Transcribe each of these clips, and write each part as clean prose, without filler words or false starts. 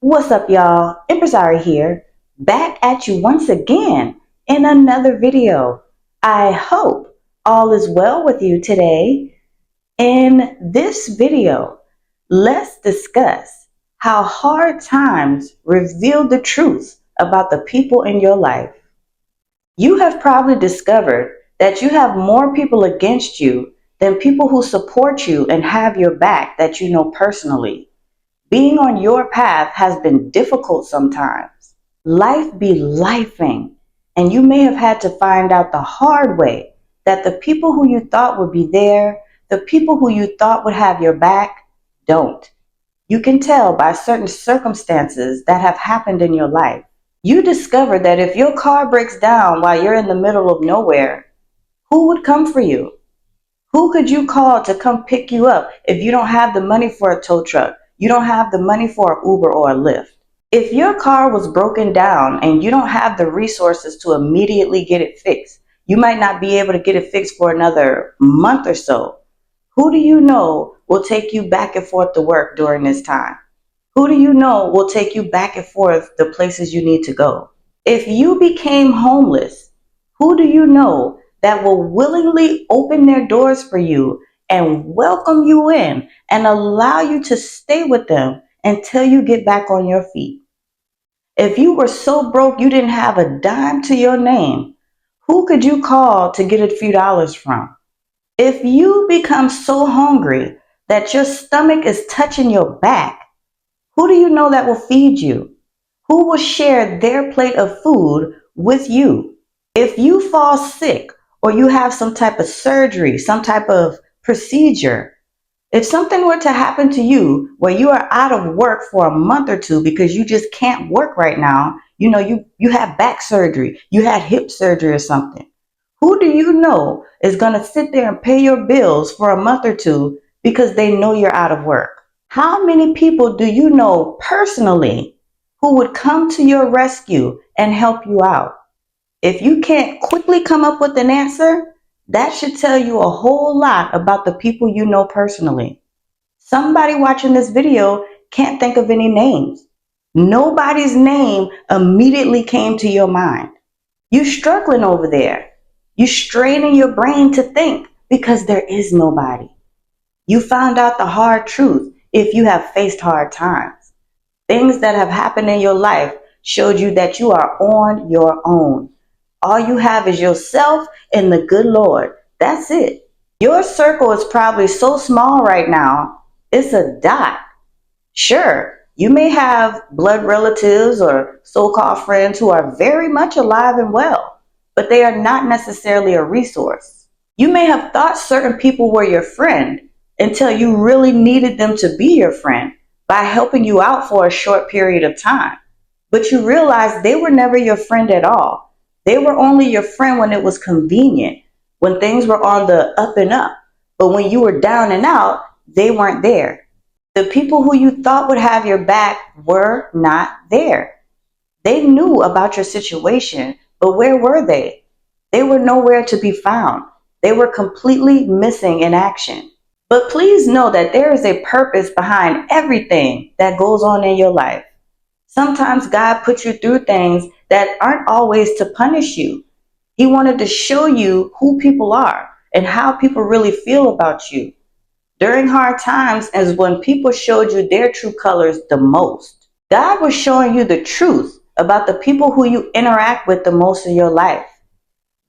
What's up, y'all? Impresari here, back at you once again in another video. I hope all is well with you today. In this video, let's discuss how hard times reveal the truth about the people in your life. You have probably discovered that you have more people against you than people who support you and have your back that you know personally. Being on your path has been difficult sometimes. Life be lifing, and you may have had to find out the hard way that the people who you thought would be there, the people who you thought would have your back, don't. You can tell by certain circumstances that have happened in your life. You discover that if your car breaks down while you're in the middle of nowhere, who would come for you? Who could you call to come pick you up if you don't have the money for a tow truck? You don't have the money for an Uber or a Lyft. If your car was broken down and you don't have the resources to immediately get it fixed, you might not be able to get it fixed for another month or so. Who do you know will take you back and forth to work during this time? Who do you know will take you back and forth the places you need to go? If you became homeless, who do you know that will willingly open their doors for you and welcome you in and allow you to stay with them until you get back on your feet? If you were so broke you didn't have a dime to your name, who could you call to get a few dollars from? If you become so hungry that your stomach is touching your back, who do you know that will feed you? Who will share their plate of food with you? If you fall sick or you have some type of surgery, some type of procedure, if something were to happen to you where you are out of work for a month or two because you just can't work right now, you have back surgery, you had hip surgery or something. Who do you know is going to sit there and pay your bills for a month or two because they know you're out of work? How many people do you know personally who would come to your rescue and help you out? If you can't quickly come up with an answer, that should tell you a whole lot about the people you know personally. Somebody watching this video can't think of any names. Nobody's name immediately came to your mind. You struggling over there. You straining your brain to think because there is nobody. You found out the hard truth if you have faced hard times. Things that have happened in your life showed you that you are on your own. All you have is yourself and the good Lord. That's it. Your circle is probably so small right now, it's a dot. Sure, you may have blood relatives or so-called friends who are very much alive and well, but they are not necessarily a resource. You may have thought certain people were your friend until you really needed them to be your friend by helping you out for a short period of time. But you realized they were never your friend at all. They were only your friend when it was convenient, when things were on the up and up. But when you were down and out, they weren't there. The people who you thought would have your back were not there. They knew about your situation, but where were they? They were nowhere to be found. They were completely missing in action. But please know that there is a purpose behind everything that goes on in your life. Sometimes God puts you through things that aren't always to punish you. He wanted to show you who people are and how people really feel about you. During hard times is when people showed you their true colors the most. God was showing you the truth about the people who you interact with the most in your life.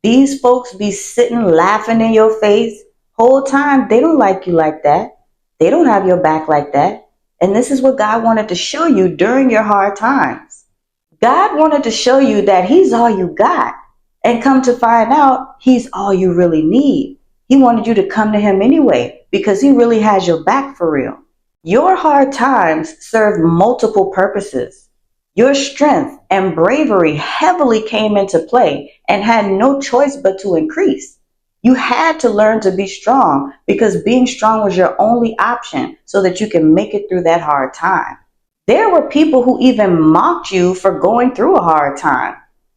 These folks be sitting laughing in your face whole time. They don't like you like that. They don't have your back like that. And this is what God wanted to show you during your hard times. God wanted to show you that he's all you got. And come to find out, he's all you really need. He wanted you to come to him anyway because he really has your back for real. Your hard times serve multiple purposes. Your strength and bravery heavily came into play and had no choice but to increase. You had to learn to be strong because being strong was your only option so that you can make it through that hard time. There were people who even mocked you for going through a hard time.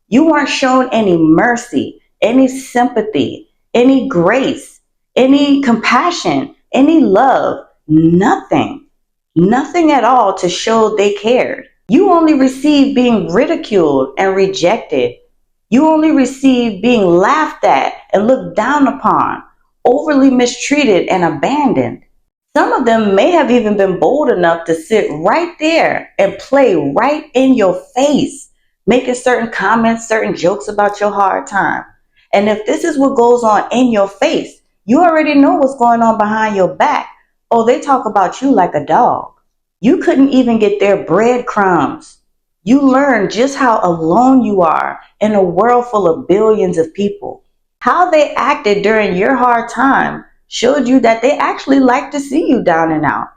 You weren't shown any mercy, any sympathy, any grace, any compassion, any love, nothing. Nothing at all to show they cared. You only receive being ridiculed and rejected. You only receive being laughed at and looked down upon, overly mistreated and abandoned. Some of them may have even been bold enough to sit right there and play right in your face, making certain comments, certain jokes about your hard time. And if this is what goes on in your face, you already know what's going on behind your back. Oh, they talk about you like a dog. You couldn't even get their breadcrumbs. You learn just how alone you are in a world full of billions of people. How they acted during your hard time showed you that they actually like to see you down and out.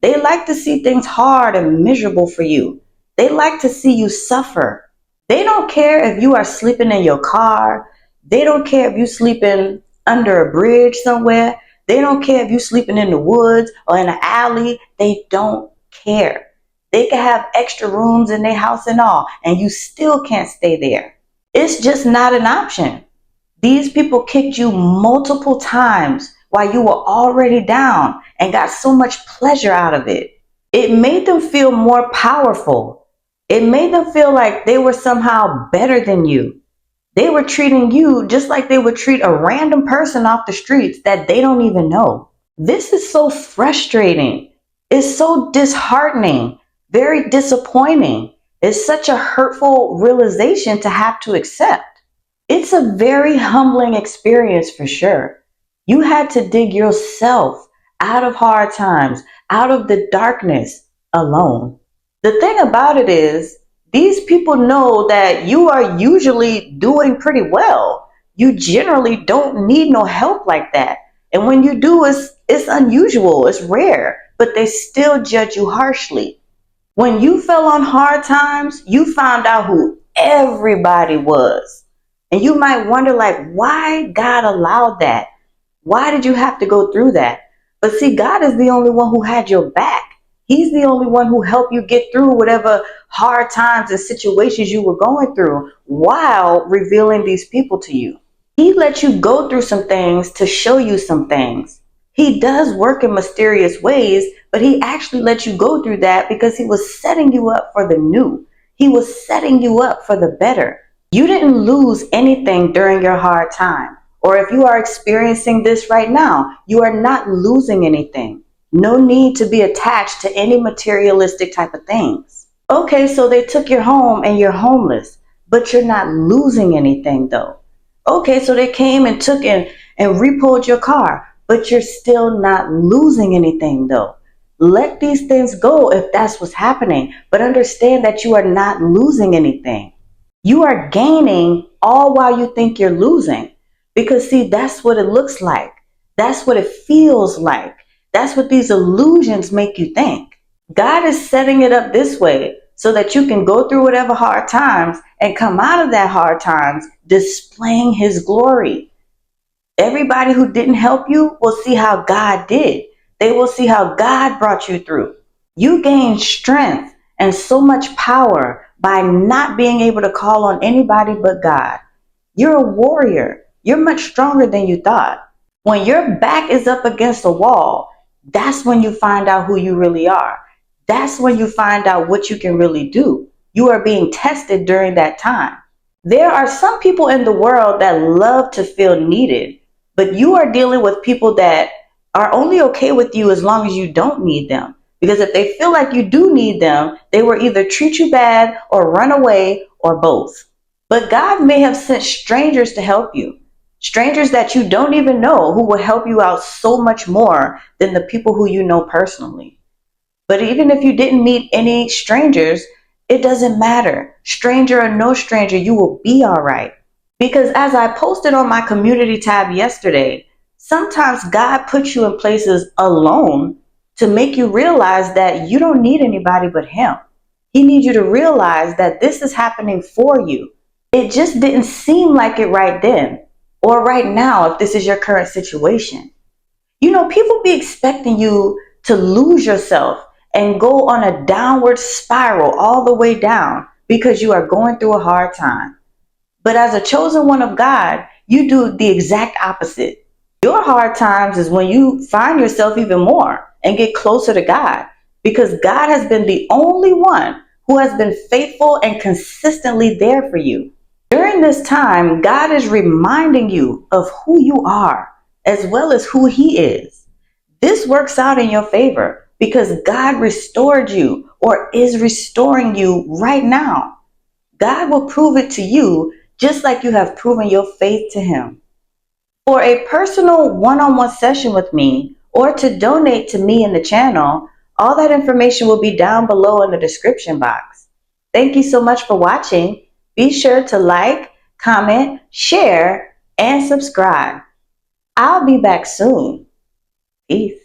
They like to see things hard and miserable for you. They like to see you suffer. They don't care if you are sleeping in your car. They don't care if you're sleeping under a bridge somewhere. They don't care if you're sleeping in the woods or in an alley. They don't care. They can have extra rooms in their house and all, and you still can't stay there. It's just not an option. These people kicked you multiple times while you were already down and got so much pleasure out of it. It made them feel more powerful. It made them feel like they were somehow better than you. They were treating you just like they would treat a random person off the streets that they don't even know. This is so frustrating. It's so disheartening, very disappointing. It's such a hurtful realization to have to accept. It's a very humbling experience for sure. You had to dig yourself out of hard times, out of the darkness alone. The thing about it is, these people know that you are usually doing pretty well. You generally don't need no help like that. And when you do, it's unusual, it's rare, but they still judge you harshly. When you fell on hard times, you found out who everybody was. And you might wonder, like, why God allowed that? Why did you have to go through that? But see, God is the only one who had your back. He's the only one who helped you get through whatever hard times and situations you were going through while revealing these people to you. He let you go through some things to show you some things. He does work in mysterious ways, but he actually let you go through that because he was setting you up for the new. He was setting you up for the better. You didn't lose anything during your hard time. Or if you are experiencing this right now, you are not losing anything. No need to be attached to any materialistic type of things. Okay, so they took your home and you're homeless, but you're not losing anything though. Okay, so they came and took and repoed your car, but you're still not losing anything though. Let these things go if that's what's happening, but understand that you are not losing anything. You are gaining all while you think you're losing. Because see, that's what it looks like. That's what it feels like. That's what these illusions make you think. God is setting it up this way so that you can go through whatever hard times and come out of that hard times displaying his glory. Everybody who didn't help you will see how God did. They will see how God brought you through. You gain strength and so much power by not being able to call on anybody but God. You're a warrior. You're much stronger than you thought. When your back is up against a wall, that's when you find out who you really are. That's when you find out what you can really do. You are being tested during that time. There are some people in the world that love to feel needed, but you are dealing with people that are only okay with you as long as you don't need them. Because if they feel like you do need them, they will either treat you bad or run away or both. But God may have sent strangers to help you. Strangers that you don't even know who will help you out so much more than the people who you know personally. But even if you didn't meet any strangers, it doesn't matter. Stranger or no stranger, you will be all right. Because as I posted on my community tab yesterday, sometimes God puts you in places alone to make you realize that you don't need anybody but him. He needs you to realize that this is happening for you. It just didn't seem like it right then or right now if this is your current situation. You know, people be expecting you to lose yourself and go on a downward spiral all the way down because you are going through a hard time. But as a chosen one of God, you do the exact opposite. Your hard times is when you find yourself even more and get closer to God because God has been the only one who has been faithful and consistently there for you. During this time, God is reminding you of who you are as well as who He is. This works out in your favor because God restored you or is restoring you right now. God will prove it to you just like you have proven your faith to Him. For a personal one-on-one session with me or to donate to me in the channel, all that information will be down below in the description box. Thank you so much for watching. Be sure to like, comment, share, and subscribe. I'll be back soon. Peace.